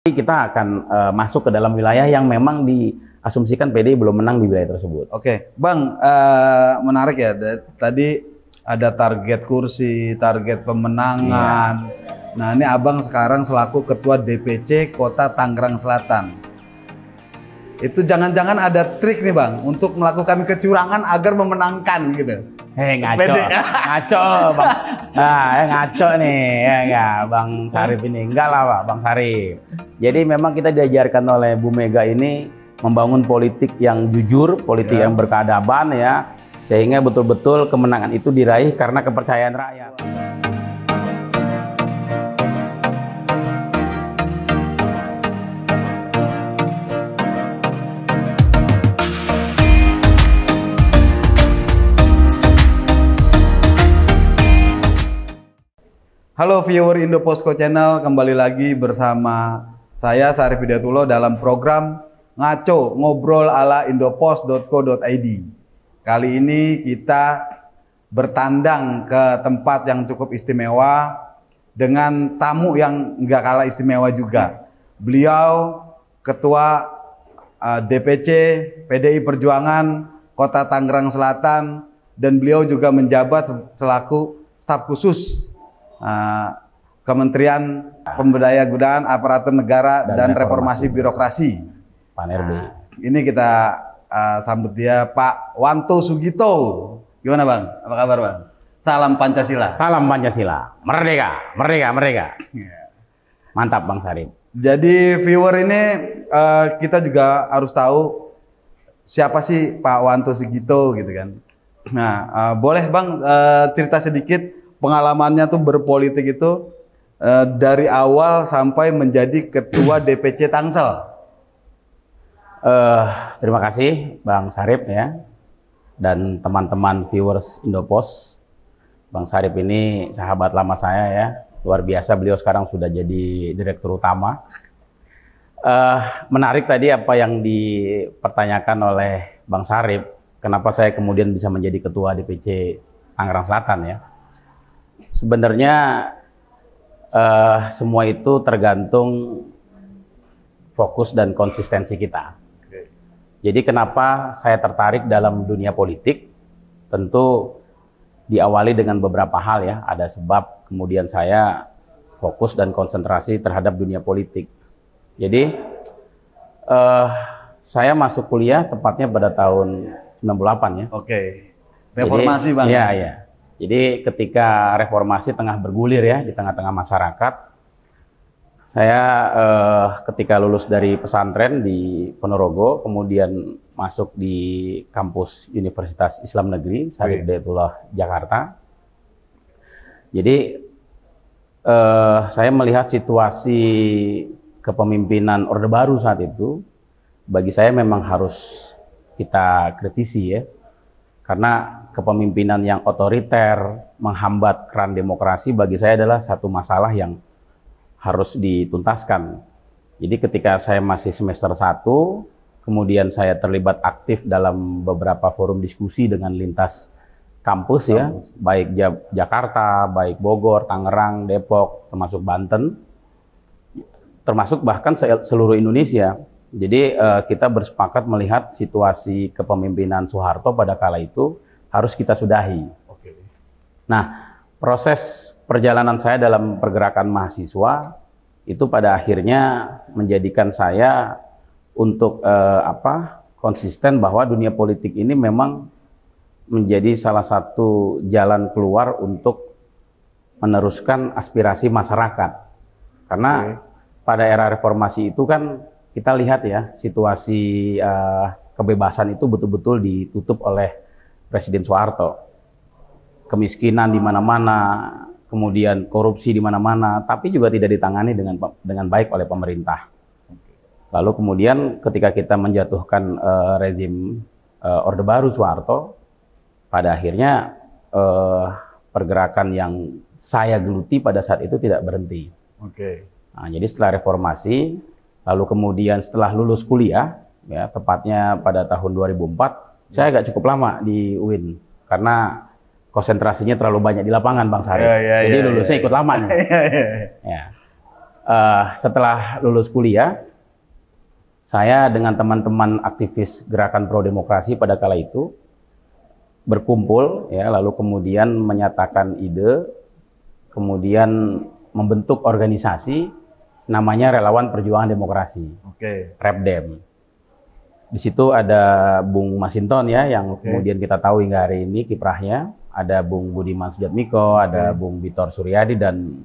Kita akan masuk ke dalam wilayah yang memang diasumsikan PDI belum menang di wilayah tersebut. Oke, Bang, menarik ya. Tadi ada target kursi, target pemenangan. Nah, ini Abang sekarang selaku Ketua DPC Kota Tangerang Selatan. Itu jangan-jangan ada trik nih, Bang, untuk melakukan kecurangan agar memenangkan gitu. Ngaco, ngaco, Bang. Ngaco nih, ya enggak, Bang Sarip ini. Enggak lah, Pak, Bang Sarip. Jadi memang kita diajarkan oleh Bu Mega ini membangun politik yang jujur, politik yang berkeadaban ya, sehingga betul-betul kemenangan itu diraih karena kepercayaan rakyat. Halo viewer Indoposko Channel, kembali lagi bersama saya Sarip Hidayatullah dalam program Ngaco Ngobrol ala indopos.co.id. Kali ini kita bertandang ke tempat yang cukup istimewa dengan tamu yang nggak kalah istimewa juga. Beliau Ketua DPC PDI Perjuangan Kota Tangerang Selatan dan beliau juga menjabat selaku staf khusus Kementerian Pemberdayaan Aparatur Negara dan Reformasi Birokrasi. Pak RB. Ini kita sambut dia, Pak Wanto Sugito. Gimana, Bang? Apa kabar, Bang? Salam Pancasila. Salam Pancasila. Merdeka, merdeka, merdeka. Mantap, Bang Sarip. Jadi viewer ini kita juga harus tahu siapa sih Pak Wanto Sugito gitu kan. Nah, boleh Bang cerita sedikit pengalamannya tuh berpolitik itu dari awal sampai menjadi Ketua DPC Tangsel. Terima kasih Bang Sarip ya, dan teman-teman viewers Indopos. Bang Sarip ini sahabat lama saya ya, luar biasa, beliau sekarang sudah jadi direktur utama. Menarik tadi apa yang dipertanyakan oleh Bang Sarip, kenapa saya kemudian bisa menjadi Ketua DPC Tangerang Selatan ya. Sebenarnya semua itu tergantung fokus dan konsistensi kita. Jadi kenapa saya tertarik dalam dunia politik? Tentu diawali dengan beberapa hal ya. Ada sebab kemudian saya fokus dan konsentrasi terhadap dunia politik. Jadi saya masuk kuliah tepatnya pada tahun 98 ya. Oke. Reformasi. Jadi, Bang. Iya, iya. Jadi ketika reformasi tengah bergulir ya di tengah-tengah masyarakat, saya ketika lulus dari pesantren di Ponorogo, kemudian masuk di kampus Universitas Islam Negeri Syarif Hidayatullah Jakarta. Jadi saya melihat situasi kepemimpinan Orde Baru saat itu, bagi saya memang harus kita kritisi ya. Karena kepemimpinan yang otoriter menghambat keran demokrasi bagi saya adalah satu masalah yang harus dituntaskan. Jadi ketika saya masih semester 1, kemudian saya terlibat aktif dalam beberapa forum diskusi dengan lintas kampus ya, baik Jakarta, baik Bogor, Tangerang, Depok, termasuk Banten, termasuk bahkan seluruh Indonesia. Jadi kita bersepakat melihat situasi kepemimpinan Soeharto pada kala itu harus kita sudahi. Nah, proses perjalanan saya dalam pergerakan mahasiswa itu pada akhirnya menjadikan saya untuk konsisten bahwa dunia politik ini memang menjadi salah satu jalan keluar untuk meneruskan aspirasi masyarakat. Karena pada era reformasi itu kan kita lihat ya, situasi kebebasan itu betul-betul ditutup oleh Presiden Soeharto. Kemiskinan di mana-mana, kemudian korupsi di mana-mana, tapi juga tidak ditangani dengan baik oleh pemerintah. Lalu kemudian ketika kita menjatuhkan rezim Orde Baru Soeharto, pada akhirnya pergerakan yang saya geluti pada saat itu tidak berhenti. Nah, jadi setelah reformasi, lalu kemudian setelah lulus kuliah, ya tepatnya pada tahun 2004, saya agak cukup lama di UIN karena konsentrasinya terlalu banyak di lapangan, Bang Sarip. Jadi lulusnya ikut lama nih. Ya. setelah lulus kuliah, saya dengan teman-teman aktivis Gerakan Pro Demokrasi pada kala itu berkumpul, ya, lalu kemudian menyatakan ide, kemudian membentuk organisasi namanya Relawan Perjuangan Demokrasi, REPDEM. Di situ ada Bung Masinton, ya, yang kemudian kita tahu hingga hari ini kiprahnya, ada Bung Budiman Sujatmiko, ada Bung Bitor Suryadi, dan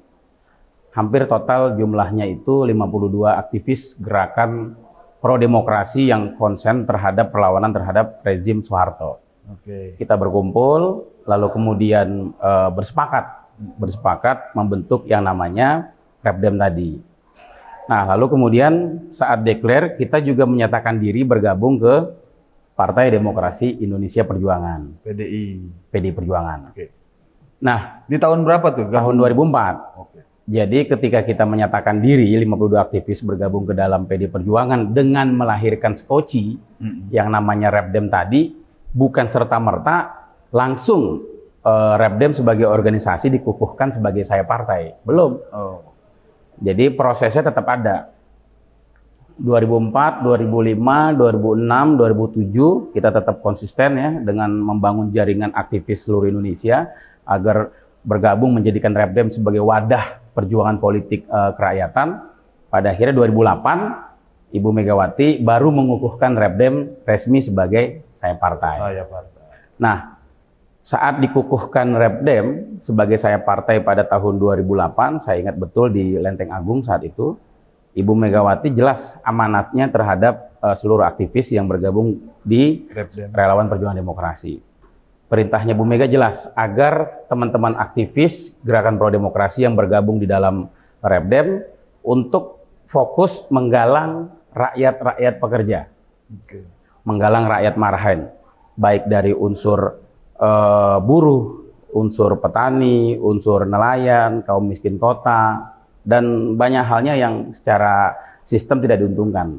hampir total jumlahnya itu 52 aktivis Gerakan Pro Demokrasi yang konsen terhadap perlawanan terhadap rezim Soeharto. Kita berkumpul, lalu kemudian bersepakat membentuk yang namanya REPDEM tadi. Nah, lalu kemudian saat deklar kita juga menyatakan diri bergabung ke Partai Demokrasi Indonesia Perjuangan. PDI Perjuangan. Nah, di tahun berapa tuh? Tahun 2004. Jadi ketika kita menyatakan diri 52 aktivis bergabung ke dalam PD Perjuangan dengan melahirkan Skoci yang namanya REPDEM tadi, bukan serta-merta langsung REPDEM sebagai organisasi dikukuhkan sebagai sayap partai. Belum. Jadi prosesnya tetap ada. 2004, 2005, 2006, 2007 kita tetap konsisten, ya, dengan membangun jaringan aktivis seluruh Indonesia agar bergabung menjadikan REPDEM sebagai wadah perjuangan politik kerakyatan. Pada akhirnya 2008 Ibu Megawati baru mengukuhkan REPDEM resmi sebagai sayap partai. Nah, saat dikukuhkan REPDEM sebagai sayap partai pada tahun 2008, saya ingat betul di Lenteng Agung saat itu, Ibu Megawati jelas amanatnya terhadap seluruh aktivis yang bergabung di Relawan Perjuangan Demokrasi. Perintahnya Bu Mega jelas agar teman-teman aktivis Gerakan Pro Demokrasi yang bergabung di dalam REPDEM untuk fokus menggalang rakyat-rakyat pekerja, menggalang rakyat marahan, baik dari unsur buruh, unsur petani, unsur nelayan, kaum miskin kota, dan banyak halnya yang secara sistem tidak diuntungkan.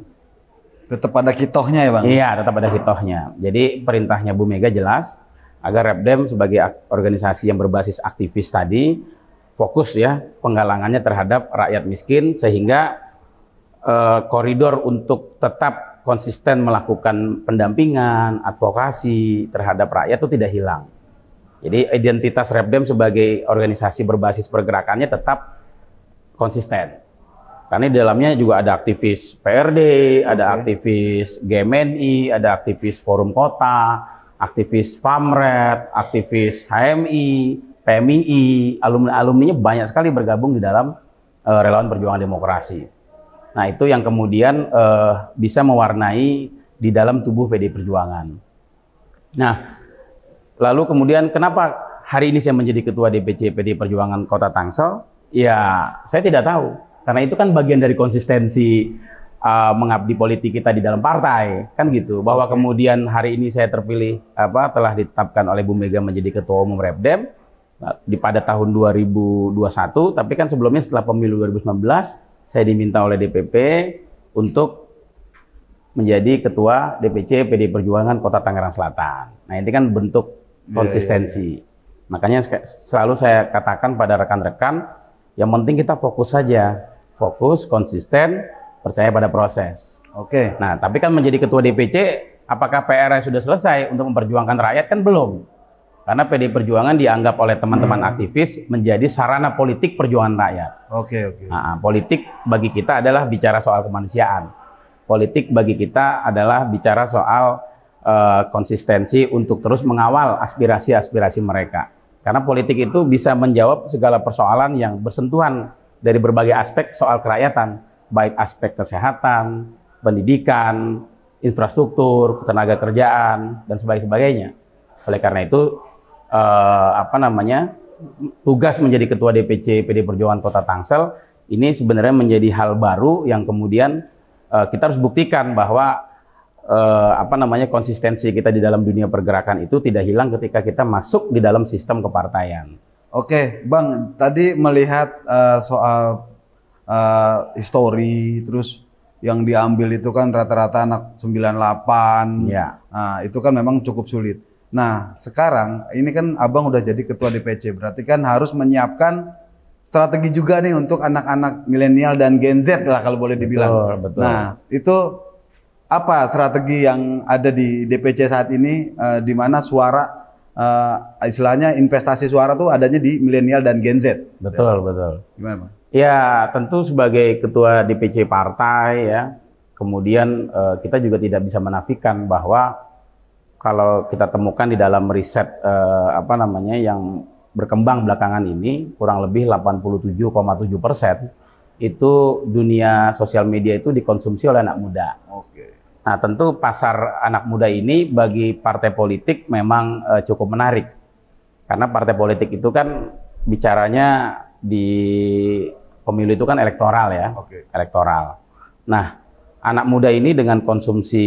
Tetap ada kitohnya, ya Bang? Iya, tetap ada kitohnya. Jadi perintahnya Bu Mega jelas agar REPDEM sebagai organisasi yang berbasis aktivis tadi fokus, ya, penggalangannya terhadap rakyat miskin, sehingga koridor untuk tetap konsisten melakukan pendampingan, advokasi terhadap rakyat itu tidak hilang. Jadi identitas REPDEM sebagai organisasi berbasis pergerakannya tetap konsisten. Karena di dalamnya juga ada aktivis PRD, ada aktivis GMNI, ada aktivis Forum Kota, aktivis FAMRED, aktivis HMI, PMII, alumni-alumninya banyak sekali bergabung di dalam Relawan Perjuangan Demokrasi. Nah, itu yang kemudian bisa mewarnai di dalam tubuh PD Perjuangan. Nah, lalu kemudian kenapa hari ini saya menjadi Ketua DPC PD Perjuangan Kota Tangsel? Ya, saya tidak tahu. Karena itu kan bagian dari konsistensi mengabdi politik kita di dalam partai, kan gitu. Bahwa kemudian hari ini saya terpilih, telah ditetapkan oleh Bu Mega menjadi Ketua Umum REPDEM pada tahun 2021, tapi kan sebelumnya setelah pemilu 2019 saya diminta oleh DPP untuk menjadi Ketua DPC PD Perjuangan Kota Tangerang Selatan. Nah, ini kan bentuk konsistensi. Makanya selalu saya katakan pada rekan-rekan, yang penting kita fokus saja, fokus, konsisten, percaya pada proses. Nah, tapi kan menjadi Ketua DPC, apakah PR sudah selesai untuk memperjuangkan rakyat? Kan belum. Karena PD Perjuangan dianggap oleh teman-teman aktivis menjadi sarana politik perjuangan rakyat. Nah, politik bagi kita adalah bicara soal kemanusiaan. Politik bagi kita adalah bicara soal konsistensi untuk terus mengawal aspirasi-aspirasi mereka. Karena politik itu bisa menjawab segala persoalan yang bersentuhan dari berbagai aspek soal kerakyatan, baik aspek kesehatan, pendidikan, infrastruktur, ketenaga kerjaan, dan sebagainya. Oleh karena itu, tugas menjadi Ketua DPC PD Perjuangan Kota Tangsel ini sebenarnya menjadi hal baru yang kemudian kita harus buktikan bahwa konsistensi kita di dalam dunia pergerakan itu tidak hilang ketika kita masuk di dalam sistem kepartaian. Bang, tadi melihat soal histori, terus yang diambil itu kan rata-rata anak 98. Nah, itu kan memang cukup sulit. Nah, sekarang ini kan Abang udah jadi Ketua DPC, berarti kan harus menyiapkan strategi juga nih untuk anak-anak milenial dan Gen Z lah kalau boleh dibilang. Betul, betul. Nah, itu apa strategi yang ada di DPC saat ini, di mana suara, istilahnya investasi suara tuh adanya di milenial dan Gen Z? Betul, betul. Gimana, Bang? Ya, tentu sebagai ketua DPC partai ya, kemudian kita juga tidak bisa menafikan bahwa kalau kita temukan di dalam riset yang berkembang belakangan ini, kurang lebih 87,7% itu dunia sosial media itu dikonsumsi oleh anak muda. Oke. Nah, tentu pasar anak muda ini bagi partai politik memang cukup menarik. Karena partai politik itu kan bicaranya di pemilu itu kan elektoral ya. Oke. Elektoral. Nah, anak muda ini dengan konsumsi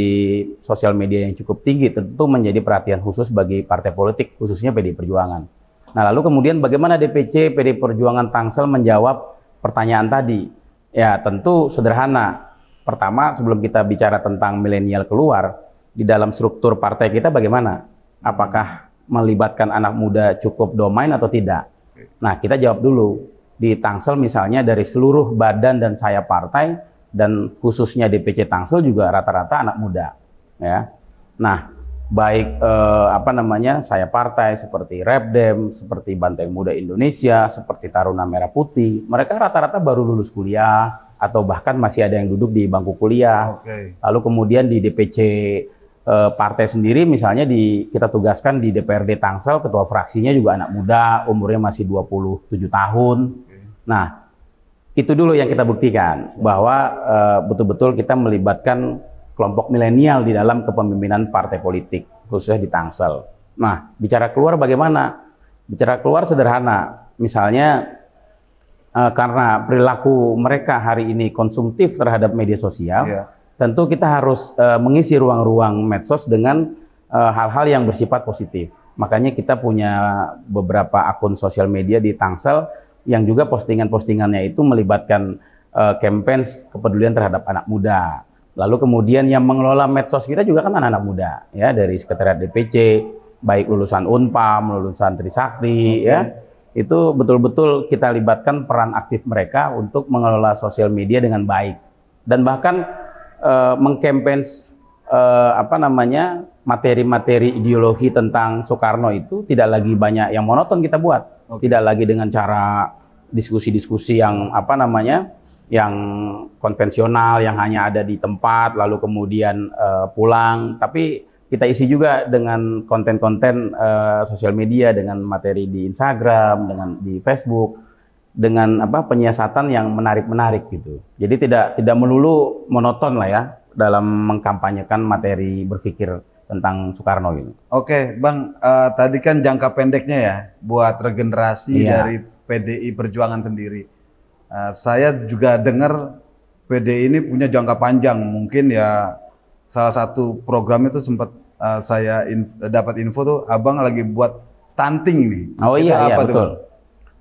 sosial media yang cukup tinggi tentu menjadi perhatian khusus bagi partai politik, khususnya PDI Perjuangan. Nah, lalu kemudian bagaimana DPC PDI Perjuangan Tangsel menjawab pertanyaan tadi? Ya, tentu sederhana. Pertama, sebelum kita bicara tentang milenial keluar, di dalam struktur partai kita bagaimana? Apakah melibatkan anak muda cukup domain atau tidak? Nah, kita jawab dulu. Di Tangsel misalnya dari seluruh badan dan sayap partai, dan khususnya DPC Tangsel juga rata-rata anak muda. Ya. Nah, baik sayap partai seperti Repdem, seperti Banteng Muda Indonesia, seperti Taruna Merah Putih, mereka rata-rata baru lulus kuliah, atau bahkan masih ada yang duduk di bangku kuliah. Oke. Lalu kemudian di DPC partai sendiri misalnya kita tugaskan di DPRD Tangsel, ketua fraksinya juga anak muda, umurnya masih 27 tahun. Nah, itu dulu yang kita buktikan, bahwa betul-betul kita melibatkan kelompok milenial di dalam kepemimpinan partai politik, khususnya di Tangsel. Nah, bicara keluar bagaimana? Bicara keluar sederhana, misalnya karena perilaku mereka hari ini konsumtif terhadap media sosial, tentu kita harus mengisi ruang-ruang medsos dengan hal-hal yang bersifat positif. Makanya kita punya beberapa akun sosial media di Tangsel yang juga postingan-postingannya itu melibatkan campaign kepedulian terhadap anak muda. Lalu kemudian yang mengelola medsos kita juga kan anak-anak muda, ya, dari sekretariat DPC, baik lulusan Unpam, lulusan Trisakti, ya. Itu betul-betul kita libatkan peran aktif mereka untuk mengelola sosial media dengan baik, dan bahkan mengkampanye materi-materi ideologi tentang Soekarno itu tidak lagi banyak yang monoton kita buat, tidak lagi dengan cara diskusi-diskusi yang yang konvensional, yang hanya ada di tempat lalu kemudian pulang, tapi kita isi juga dengan konten-konten sosial media, dengan materi di Instagram, dengan di Facebook, dengan penyiasatan yang menarik-menarik gitu. Jadi tidak melulu monoton lah ya dalam mengkampanyekan materi berpikir tentang Soekarno gitu. Oke, Bang, tadi kan jangka pendeknya ya buat regenerasi dari PDI Perjuangan sendiri. Saya juga dengar PDI ini punya jangka panjang, mungkin ya. Salah satu program itu sempat saya dapat info tuh Abang lagi buat stunting nih. Oh iya, betul. Tuh?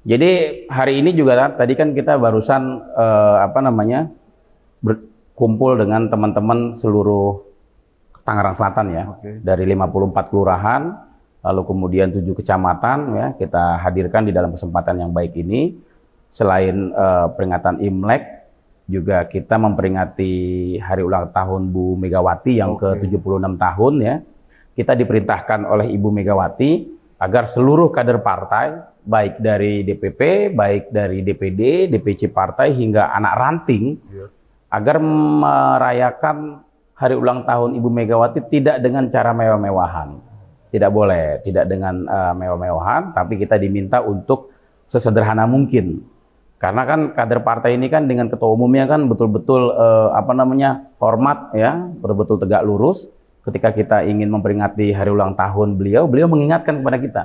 Jadi hari ini juga tadi kan kita barusan berkumpul dengan teman-teman seluruh Tangerang Selatan ya, dari 54 kelurahan, lalu kemudian 7 kecamatan ya, kita hadirkan di dalam kesempatan yang baik ini. Selain peringatan Imlek, juga kita memperingati hari ulang tahun Bu Megawati yang ke-76 tahun ya. Kita diperintahkan oleh Ibu Megawati agar seluruh kader partai, baik dari DPP, baik dari DPD, DPC partai hingga anak ranting, agar merayakan hari ulang tahun Ibu Megawati tidak dengan cara mewah-mewahan. Tidak boleh, tidak dengan mewah-mewahan, tapi kita diminta untuk sesederhana mungkin. Karena kan kader partai ini kan dengan ketua umumnya kan betul-betul hormat ya, betul-betul tegak lurus. Ketika kita ingin memperingati hari ulang tahun beliau mengingatkan kepada kita,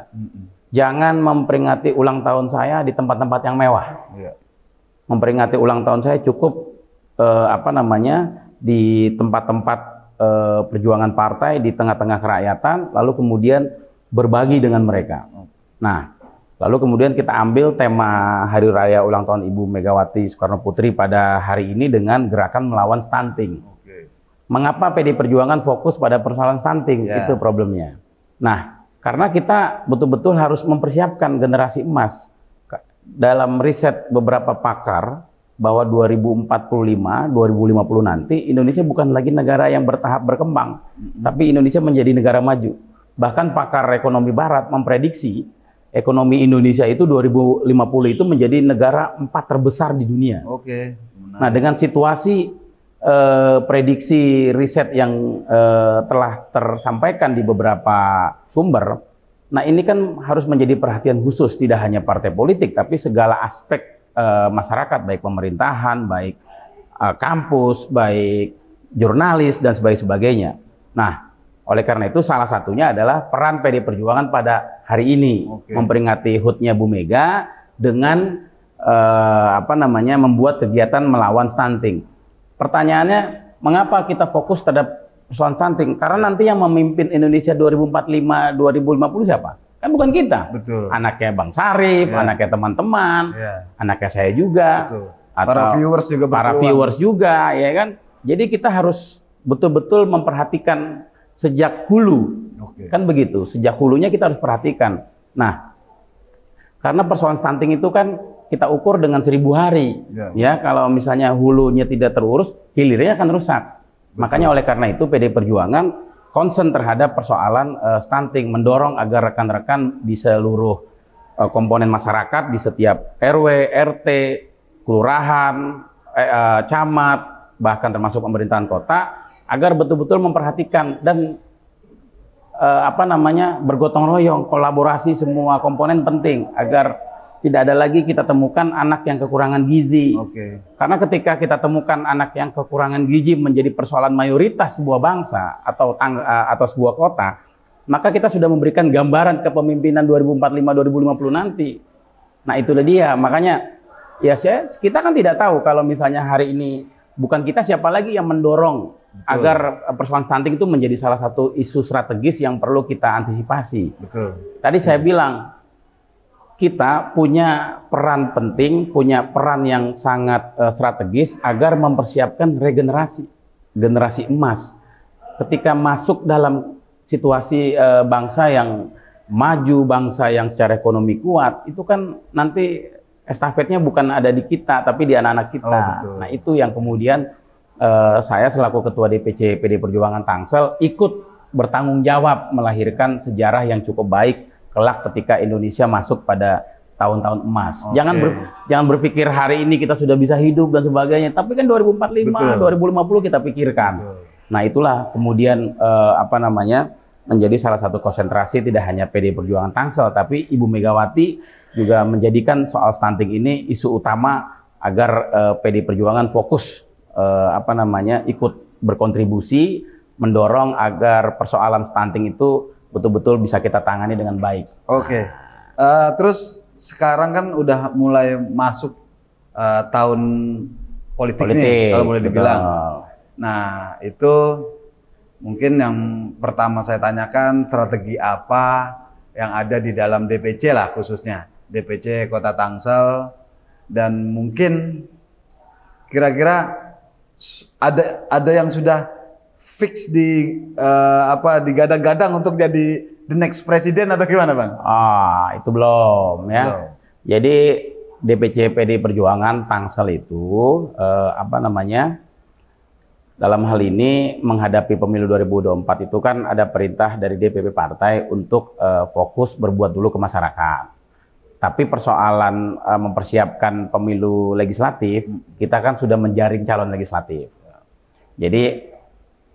jangan memperingati ulang tahun saya di tempat-tempat yang mewah. Memperingati ulang tahun saya cukup di tempat-tempat perjuangan partai di tengah-tengah kerakyatan, lalu kemudian berbagi dengan mereka. Nah, lalu kemudian kita ambil tema Hari Raya Ulang Tahun Ibu Megawati Soekarno Putri pada hari ini dengan gerakan melawan stunting. Mengapa PDI Perjuangan fokus pada persoalan stunting? Itu problemnya. Nah, karena kita betul-betul harus mempersiapkan generasi emas. dalam riset beberapa pakar bahwa 2045, 2050 nanti Indonesia bukan lagi negara yang bertahap berkembang, tapi Indonesia menjadi negara maju. Bahkan pakar ekonomi barat memprediksi ekonomi Indonesia itu 2050 itu menjadi negara 4 terbesar di dunia. Oke. Nah, dengan situasi prediksi riset yang telah tersampaikan di beberapa sumber, nah ini kan harus menjadi perhatian khusus tidak hanya partai politik, tapi segala aspek masyarakat, baik pemerintahan, baik kampus, baik jurnalis dan sebagainya. Nah, oleh karena itu salah satunya adalah peran PD Perjuangan pada hari ini memperingati HUT-nya Bu Mega dengan membuat kegiatan melawan stunting. Pertanyaannya, mengapa kita fokus terhadap persoalan stunting? Karena nanti yang memimpin Indonesia 2045, 2050 siapa? Kan bukan kita. Betul. Anaknya Bang Sarif, anaknya teman-teman, anaknya saya juga, atau para viewers juga, ya kan. Jadi kita harus betul-betul memperhatikan sejak hulu, kan begitu. Sejak hulunya kita harus perhatikan. Nah, karena persoalan stunting itu kan kita ukur dengan 1000 hari, ya. Kalau misalnya hulunya tidak terurus, hilirnya akan rusak. Makanya oleh karena itu PD Perjuangan concern terhadap persoalan stunting, mendorong agar rekan-rekan di seluruh komponen masyarakat, di setiap RW, RT, kelurahan, camat, bahkan termasuk pemerintahan kota, agar betul-betul memperhatikan dan bergotong royong, kolaborasi semua komponen penting agar tidak ada lagi kita temukan anak yang kekurangan gizi. Karena ketika kita temukan anak yang kekurangan gizi menjadi persoalan mayoritas sebuah bangsa atau sebuah kota, maka kita sudah memberikan gambaran kepemimpinan 2045-2050 nanti. Nah, itulah dia. Makanya ya kita kan tidak tahu kalau misalnya hari ini bukan kita, siapa lagi yang mendorong agar persoalan stunting itu menjadi salah satu isu strategis yang perlu kita antisipasi. Tadi saya bilang, kita punya peran penting, punya peran yang sangat strategis agar mempersiapkan regenerasi, generasi emas. Ketika masuk dalam situasi bangsa yang maju, bangsa yang secara ekonomi kuat, itu kan nanti estafetnya bukan ada di kita, tapi di anak-anak kita. Nah, itu yang kemudian saya selaku Ketua DPC PD Perjuangan Tangsel ikut bertanggung jawab melahirkan sejarah yang cukup baik kelak ketika Indonesia masuk pada tahun-tahun emas. Jangan berpikir hari ini kita sudah bisa hidup dan sebagainya, tapi kan 2045, 2050 kita pikirkan. Nah, itulah kemudian menjadi salah satu konsentrasi tidak hanya PD Perjuangan Tangsel, tapi Ibu Megawati juga menjadikan soal stunting ini isu utama agar PD Perjuangan fokus ikut berkontribusi mendorong agar persoalan stunting itu betul-betul bisa kita tangani dengan baik. Terus sekarang kan udah mulai masuk tahun politik nih, kalau boleh dibilang. Nah, itu mungkin yang pertama saya tanyakan, strategi apa yang ada di dalam DPC lah, khususnya DPC Kota Tangsel, dan mungkin kira-kira ada yang sudah fix digadang-gadang untuk jadi the next presiden atau gimana, Bang? Itu belum ya. Jadi DPC PD Perjuangan Tangsel itu dalam hal ini menghadapi pemilu 2024 itu kan ada perintah dari DPP partai untuk fokus berbuat dulu ke masyarakat. Tapi persoalan mempersiapkan pemilu legislatif, kita kan sudah menjaring calon legislatif. Jadi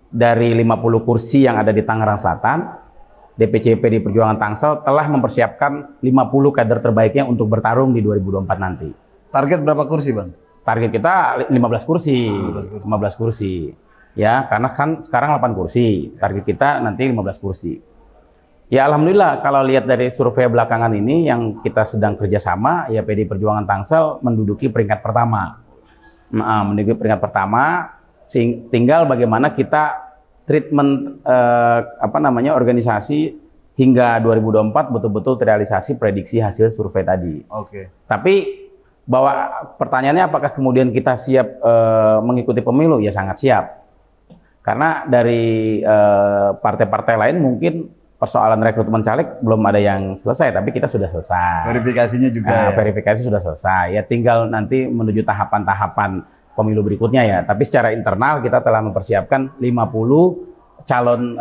dari 50 kursi yang ada di Tangerang Selatan, DPC PD Perjuangan Tangsel telah mempersiapkan 50 kader terbaiknya untuk bertarung di 2024 nanti. Target berapa kursi, Bang? Target kita 15 kursi. 15 kursi. Ya, karena kan sekarang 8 kursi. Target kita nanti 15 kursi. Ya, alhamdulillah kalau lihat dari survei belakangan ini yang kita sedang kerjasama, ya PD Perjuangan Tangsel menduduki peringkat pertama. Menduduki peringkat pertama, tinggal bagaimana kita treatment organisasi hingga 2024 betul-betul terrealisasi prediksi hasil survei tadi. Tapi bahwa pertanyaannya apakah kemudian kita siap mengikuti pemilu? Ya sangat siap. Karena dari partai-partai lain mungkin persoalan rekrutmen caleg belum ada yang selesai, tapi kita sudah selesai. Verifikasinya juga. Nah, ya? verifikasi sudah selesai. Ya tinggal nanti menuju tahapan-tahapan pemilu berikutnya ya. Tapi secara internal kita telah mempersiapkan 50 calon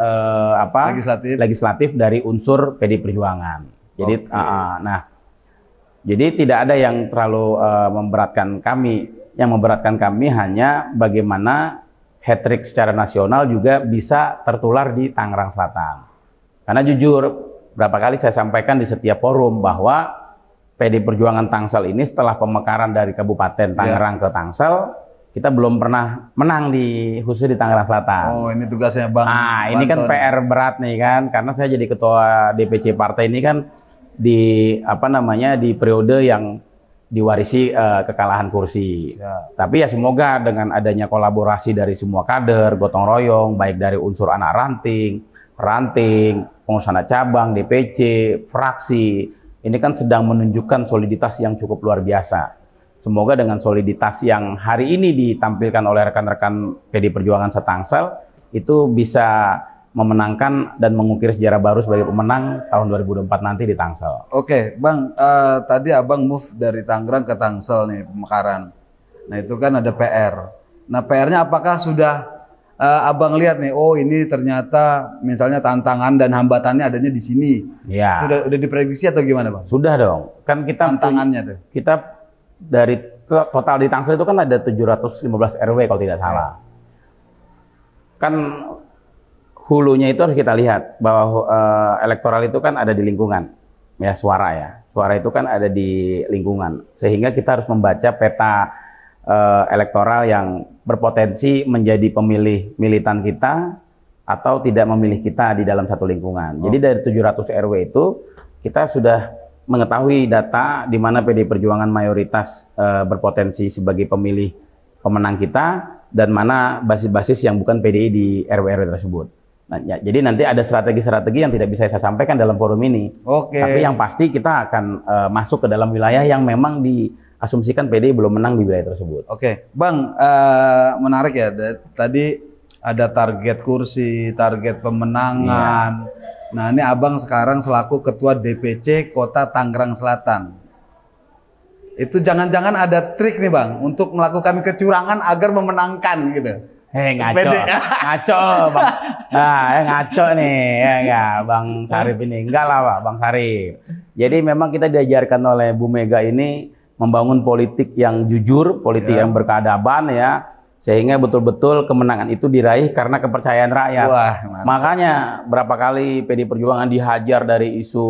legislatif dari unsur PD Perjuangan. Jadi jadi tidak ada yang terlalu memberatkan kami. Yang memberatkan kami hanya bagaimana hat-trick secara nasional juga bisa tertular di Tangerang Selatan. Karena jujur, berapa kali saya sampaikan di setiap forum bahwa PD Perjuangan Tangsel ini setelah pemekaran dari Kabupaten Tangerang ke Tangsel, kita belum pernah menang khusus di Tangerang Selatan. Oh, ini tugasnya Bang. Nah, ini kan PR berat nih kan, karena saya jadi ketua DPC partai ini kan di periode yang diwarisi kekalahan kursi. Tapi ya semoga dengan adanya kolaborasi dari semua kader, gotong royong, baik dari unsur anak ranting, pengusaha cabang, DPC, fraksi, ini kan sedang menunjukkan soliditas yang cukup luar biasa. Semoga dengan soliditas yang hari ini ditampilkan oleh rekan-rekan PD Perjuangan Setangsel itu bisa memenangkan dan mengukir sejarah baru sebagai pemenang tahun 2024 nanti di Tangsel. Oke, Bang, tadi Abang move dari Tangerang ke Tangsel nih, pemekaran. Nah, itu kan ada PR. Nah, PR-nya apakah sudah Abang lihat nih, oh ini ternyata misalnya tantangan dan hambatannya adanya di sini. Ya. Udah diprediksi atau gimana, Bang? Sudah dong. Kan kita tantangannya tuh. Kita dari total di Tangsel itu kan ada 715 RW kalau tidak salah. Kan hulunya itu harus kita lihat bahwa elektoral itu kan ada di lingkungan. Ya, suara ya. Suara itu kan ada di lingkungan. Sehingga kita harus membaca peta elektoral yang berpotensi menjadi pemilih militan kita atau tidak memilih kita di dalam satu lingkungan. Jadi dari 700 RW itu kita sudah mengetahui data di mana PD Perjuangan mayoritas berpotensi sebagai pemilih pemenang kita dan mana basis-basis yang bukan PDI di RW-RW tersebut. Nah, ya, jadi nanti ada strategi-strategi yang tidak bisa saya sampaikan dalam forum ini. Tapi yang pasti kita akan masuk ke dalam wilayah yang memang diasumsikan PDI belum menang di wilayah tersebut. Bang, menarik ya. Tadi ada target kursi, target pemenangan. Nah, ini Abang sekarang selaku Ketua DPC Kota Tangerang Selatan. Itu jangan-jangan ada trik nih, Bang, untuk melakukan kecurangan agar memenangkan gitu. Ngaco Bang. Ngaco nih ya Bang Sarip ini. Enggak lah Pak, Bang Sarip. Jadi memang kita diajarkan oleh Bu Mega ini membangun politik yang jujur, politik yang berkeadaban ya, sehingga betul-betul kemenangan itu diraih karena kepercayaan rakyat. Makanya berapa kali PD Perjuangan dihajar dari isu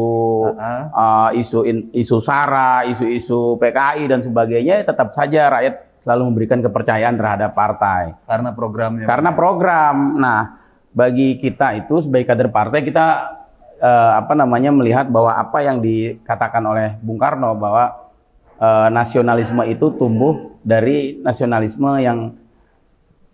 isu SARA, isu PKI dan sebagainya, tetap saja rakyat selalu memberikan kepercayaan terhadap partai. Karena programnya. Karena program. Nah, bagi kita itu sebagai kader partai kita melihat bahwa apa yang dikatakan oleh Bung Karno bahwa nasionalisme itu tumbuh dari nasionalisme yang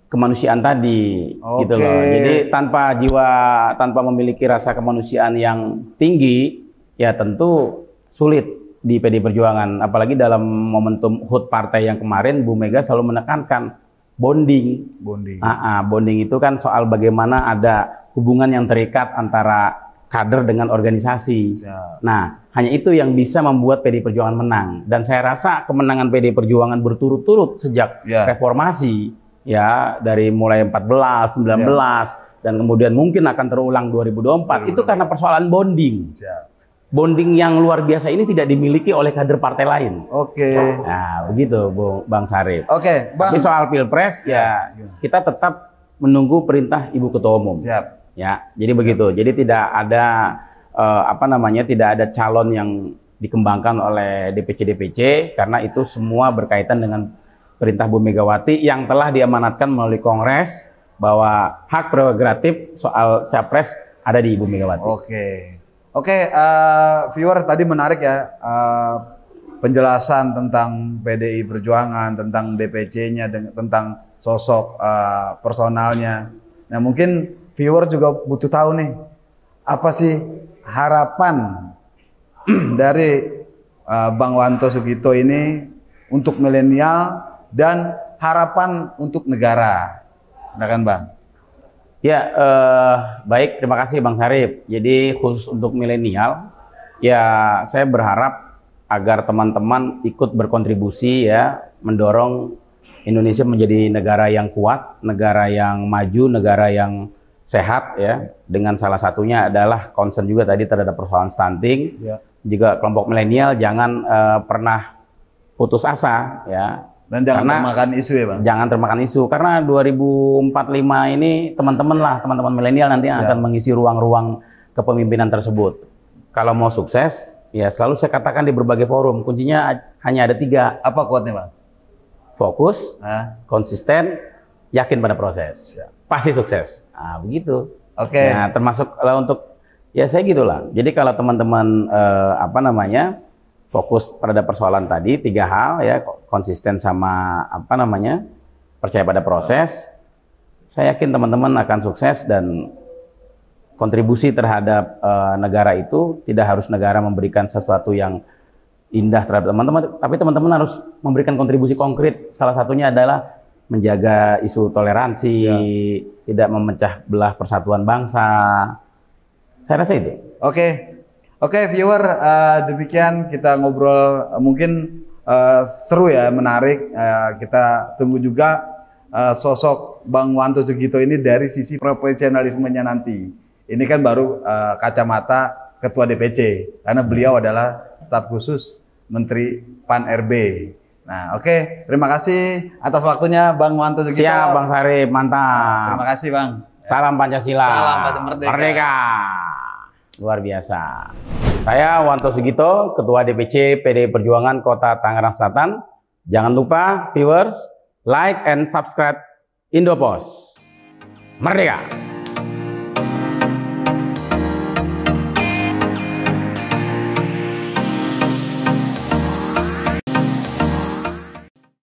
kemanusiaan tadi, gitu loh. Jadi tanpa memiliki rasa kemanusiaan yang tinggi, ya tentu sulit di PD Perjuangan, apalagi dalam momentum HUT partai yang kemarin, Bu Mega selalu menekankan bonding. Bonding itu kan soal bagaimana ada hubungan yang terikat antara kader dengan organisasi. Nah, hanya itu yang bisa membuat PD Perjuangan menang. Dan saya rasa kemenangan PD Perjuangan berturut-turut sejak reformasi, ya dari mulai 14, 19, dan kemudian mungkin akan terulang 2024, itu karena persoalan bonding. Bonding yang luar biasa ini tidak dimiliki oleh kader partai lain. Nah, begitu Bang Sarip. Bang. Tapi soal Pilpres ya kita tetap menunggu perintah Ibu Ketua Umum. Ya, jadi begitu. Jadi tidak ada tidak ada calon yang dikembangkan oleh DPC karena itu semua berkaitan dengan perintah Bu Megawati yang telah diamanatkan melalui Kongres bahwa hak prerogatif soal capres ada di Ibu Megawati. Viewer, tadi menarik ya penjelasan tentang PDI Perjuangan, tentang DPC-nya, tentang sosok personalnya. Nah, mungkin viewer juga butuh tahu nih, apa sih harapan dari Bang Wanto Sugito ini untuk milenial dan harapan untuk negara, nah kan Bang? Ya, baik, terima kasih Bang Sarip. Jadi khusus untuk milenial, ya saya berharap agar teman-teman ikut berkontribusi ya, mendorong Indonesia menjadi negara yang kuat, negara yang maju, negara yang sehat ya. Dengan salah satunya adalah concern juga tadi terhadap persoalan stunting. Ya. Juga kelompok milenial jangan pernah putus asa ya. Dan jangan termakan isu ya Bang? Jangan termakan isu, karena 2045 ini teman-teman milenial nanti yang akan mengisi ruang-ruang kepemimpinan tersebut. Kalau mau sukses, ya selalu saya katakan di berbagai forum, kuncinya hanya ada 3. Apa kuatnya Bang? Fokus, konsisten, yakin pada proses. Pasti sukses. Nah, begitu. Oke. Nah, termasuk untuk, ya saya gitulah. Jadi kalau teman-teman fokus pada persoalan tadi 3 hal ya, konsisten sama percaya pada proses. Saya yakin teman-teman akan sukses dan kontribusi terhadap negara itu tidak harus negara memberikan sesuatu yang indah terhadap teman-teman, tapi teman-teman harus memberikan kontribusi konkret. Salah satunya adalah menjaga isu toleransi, tidak memecah belah persatuan bangsa. Saya rasa itu. Oke, viewer, demikian kita ngobrol, mungkin seru ya, menarik. Kita tunggu juga sosok Bang Wanto Sugito ini dari sisi profesionalismenya nanti. Ini kan baru kacamata Ketua DPC, karena beliau adalah staf khusus Menteri Pan RB. Nah, oke, terima kasih atas waktunya Bang Wanto Sugito. Siap Bang Sarip, mantap. Terima kasih Bang. Salam Pancasila. Salam Merdeka. Merdeka. Luar biasa. Saya Wanto Sugito, Ketua DPC PDI Perjuangan Kota Tangerang Selatan. Jangan lupa viewers, like and subscribe Indopos. Merdeka!